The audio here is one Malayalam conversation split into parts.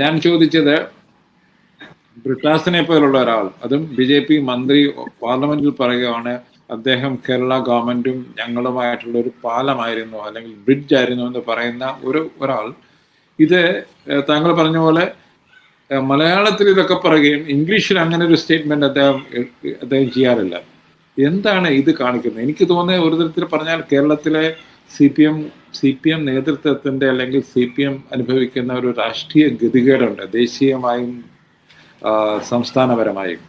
ഞാൻ ചോദിച്ചത് ബ്രിട്ടാസിനെ പോലുള്ള ഒരാൾ, അതും BJP മന്ത്രി പാർലമെന്റിൽ പറയുകയാണ് അദ്ദേഹം കേരള ഗവൺമെന്റും ഞങ്ങളുമായിട്ടുള്ള ഒരു പാലമായിരുന്നു അല്ലെങ്കിൽ ബ്രിഡ്ജ് ആയിരുന്നു എന്ന് പറയുന്ന ഒരാൾ ഇത് താങ്കൾ പറഞ്ഞ പോലെ മലയാളത്തിൽ ഇതൊക്കെ പറയുകയും ഇംഗ്ലീഷിൽ അങ്ങനെ ഒരു സ്റ്റേറ്റ്മെന്റ് അദ്ദേഹം ചെയ്യാറില്ല. എന്താണ് ഇത് കാണിക്കുന്നത്? എനിക്ക് തോന്നുന്നത് ഒരു തരത്തിൽ പറഞ്ഞാൽ കേരളത്തിലെ CPM നേതൃത്വത്തിന്റെ അല്ലെങ്കിൽ CPM അനുഭവിക്കുന്ന ഒരു രാഷ്ട്രീയ ഗതികേടുണ്ട്, ദേശീയമായും സംസ്ഥാനപരമായും.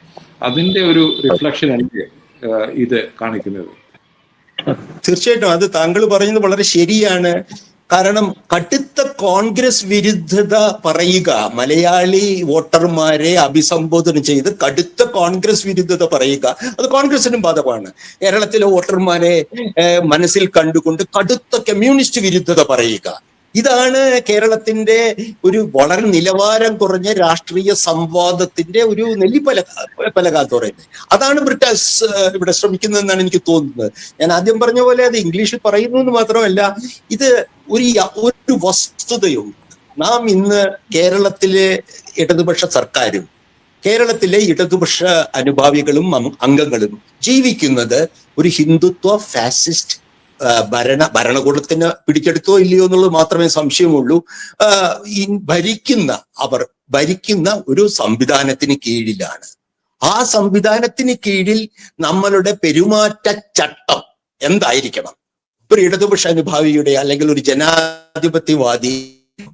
അതിന്റെ ഒരു റിഫ്ലക്ഷൻ അല്ലേ ഇത് കാണിക്കുന്നത്? തീർച്ചയായിട്ടും അത് താങ്കൾ പറയുന്നത് വളരെ ശരിയാണ്. കാരണം കടുത്ത കോൺഗ്രസ് വിരുദ്ധത പറയുക, മലയാളി വോട്ടർമാരെ അഭിസംബോധന ചെയ്ത് കടുത്ത കോൺഗ്രസ് വിരുദ്ധത പറയുക, അത് കോൺഗ്രസിനും ബാധകമാണ്. കേരളത്തിലെ വോട്ടർമാരെ മനസ്സിൽ കണ്ടുകൊണ്ട് കടുത്ത കമ്മ്യൂണിസ്റ്റ് വിരുദ്ധത പറയുക, ഇതാണ് കേരളത്തിന്റെ ഒരു വളരെ നിലവാരം കുറഞ്ഞ രാഷ്ട്രീയ സംവാദത്തിന്റെ ഒരു നെല്ലിപ്പലക എന്ന് പറയുന്നത്. അതാണ് ബ്രിട്ടാസ് ഇവിടെ ശ്രമിക്കുന്നതെന്നാണ് എനിക്ക് തോന്നുന്നത്. ഞാൻ ആദ്യം പറഞ്ഞ പോലെ അത് ഇംഗ്ലീഷിൽ പറയുന്നു എന്ന് മാത്രമല്ല, ഇത് ഒരു വസ്തുതയുണ്ട്. നാം ഇന്ന് കേരളത്തിലെ ഇടതുപക്ഷ സർക്കാരും കേരളത്തിലെ ഇടതുപക്ഷ അനുഭാവികളും അംഗങ്ങളും ജീവിക്കുന്നത് ഒരു ഹിന്ദുത്വ ഫാസിസ്റ്റ് ഭരണകൂടത്തിന് പിടിച്ചെടുത്തോ ഇല്ലയോ എന്നുള്ളത് മാത്രമേ സംശയമുള്ളൂ. അവർ ഭരിക്കുന്ന ഒരു സംവിധാനത്തിന് കീഴിലാണ്. ആ സംവിധാനത്തിന് കീഴിൽ നമ്മളുടെ പെരുമാറ്റ ചട്ടം എന്തായിരിക്കണം? ഒരു ഇടതുപക്ഷ അനുഭാവിയുടെ അല്ലെങ്കിൽ ഒരു ജനാധിപത്യവാദി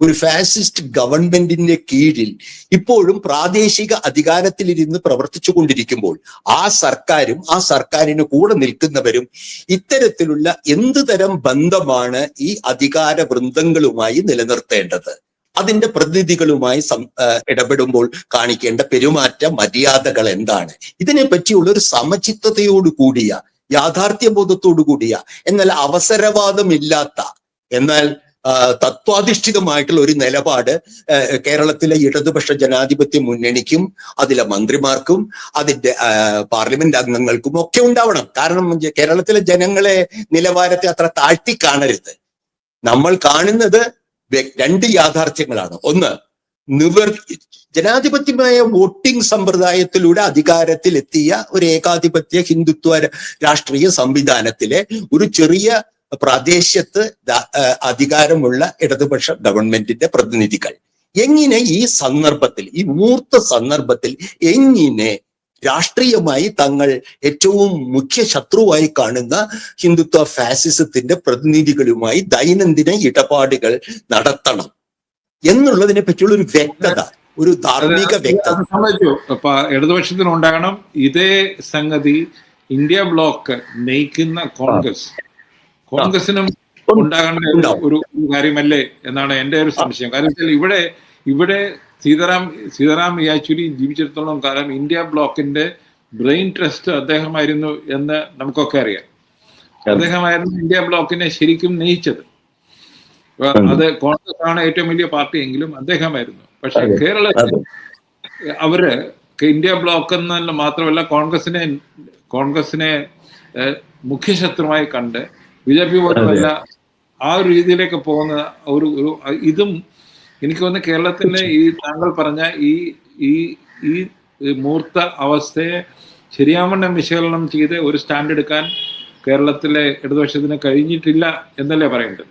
ഒരു ഫാസിസ്റ്റ് ഗവൺമെന്റിന്റെ കീഴിൽ ഇപ്പോഴും പ്രാദേശിക അധികാരത്തിലിരുന്ന് പ്രവർത്തിച്ചു കൊണ്ടിരിക്കുമ്പോൾ ആ സർക്കാരും ആ സർക്കാരിന് കൂടെ നിൽക്കുന്നവരും ഇത്തരത്തിലുള്ള എന്തു തരം ബന്ധമാണ് ഈ അധികാര വൃന്ദങ്ങളുമായി നിലനിർത്തേണ്ടത്? അതിന്റെ പ്രതിനിധികളുമായി ഇടപെടുമ്പോൾ കാണിക്കേണ്ട പെരുമാറ്റ മര്യാദകൾ എന്താണ്? ഇതിനെ പറ്റിയുള്ള ഒരു സമചിത്തതയോട് കൂടിയ, യാഥാർത്ഥ്യബോധത്തോടു കൂടിയ, എന്നാൽ അവസരവാദമില്ലാത്ത, എന്നാൽ തത്വാധിഷ്ഠിതമായിട്ടുള്ള ഒരു നിലപാട് കേരളത്തിലെ ഇടതുപക്ഷ ജനാധിപത്യ മുന്നണിക്കും അതിലെ മന്ത്രിമാർക്കും അതിന്റെ പാർലമെന്റ് അംഗങ്ങൾക്കും ഒക്കെ ഉണ്ടാവണം. കാരണം കേരളത്തിലെ ജനങ്ങളെ നിലവാരത്തെ അത്ര താഴ്ത്തി കാണരുത്. നമ്മൾ കാണുന്നത് രണ്ട് യാഥാർത്ഥ്യങ്ങളാണ്. ഒന്ന്, ജനാധിപത്യമായ വോട്ടിംഗ് സമ്പ്രദായത്തിലൂടെ അധികാരത്തിലെത്തിയ ഒരു ഏകാധിപത്യ ഹിന്ദുത്വ രാഷ്ട്രീയ സംവിധാനത്തിലെ ഒരു ചെറിയ പ്രാദേശികത്ത് അധികാരമുള്ള ഇടതുപക്ഷ ഗവൺമെന്റിന്റെ പ്രതിനിധികൾ എങ്ങനെ ഈ സന്ദർഭത്തിൽ, ഈ മൂർത്ത സന്ദർഭത്തിൽ എങ്ങനെ രാഷ്ട്രീയമായി തങ്ങൾ ഏറ്റവും മുഖ്യ ശത്രുവായി കാണുന്ന ഹിന്ദുത്വ ഫാസിസത്തിന്റെ പ്രതിനിധികളുമായി ദൈനംദിന ഇടപാടുകൾ നടത്തണം എന്നുള്ളതിനെ പറ്റിയുള്ള ഒരു വ്യക്തത, ഒരു ധാർമ്മിക വ്യക്തത ഇടതുപക്ഷത്തിനുണ്ടാകണം. ഇതേ സംഗതി ഇന്ത്യ ബ്ലോക്ക് നയിക്കുന്ന കോൺഗ്രസിനും ഉണ്ടാകേണ്ട ഒരു കാര്യമല്ലേ എന്നാണ് എൻ്റെ ഒരു സംശയം. കാരണം ഇവിടെ സീതാറാം യെച്ചൂരി ജീവിച്ചിടത്തോളം കാലം ഇന്ത്യ ബ്ലോക്കിന്റെ ബ്രെയിൻ ട്രസ്റ്റ് അദ്ദേഹമായിരുന്നു എന്ന് നമുക്കൊക്കെ അറിയാം. അദ്ദേഹമായിരുന്നു ഇന്ത്യ ബ്ലോക്കിനെ ശരിക്കും നയിച്ചത്. അത് കോൺഗ്രസ് ആണ് ഏറ്റവും വലിയ പാർട്ടി എങ്കിലും അദ്ദേഹമായിരുന്നു. പക്ഷെ കേരളത്തിൽ അവര് ഇന്ത്യ ബ്ലോക്ക് എന്നല്ല മാത്രമല്ല കോൺഗ്രസിനെ മുഖ്യശത്രുമായി കണ്ട് BJP പോലുമല്ല ആ ഒരു രീതിയിലേക്ക് പോകുന്ന ഇതും എനിക്ക് തോന്നുന്നു കേരളത്തിലെ ഈ താങ്കൾ പറഞ്ഞ ഈ മൂർത്ത അവസ്ഥയെ ശരിയാവണ്ണം വിശകലനം ചെയ്ത് ഒരു സ്റ്റാൻഡ് എടുക്കാൻ കേരളത്തിലെ ഇടതുപക്ഷത്തിന് കഴിഞ്ഞിട്ടില്ല എന്നല്ലേ പറയേണ്ടത്?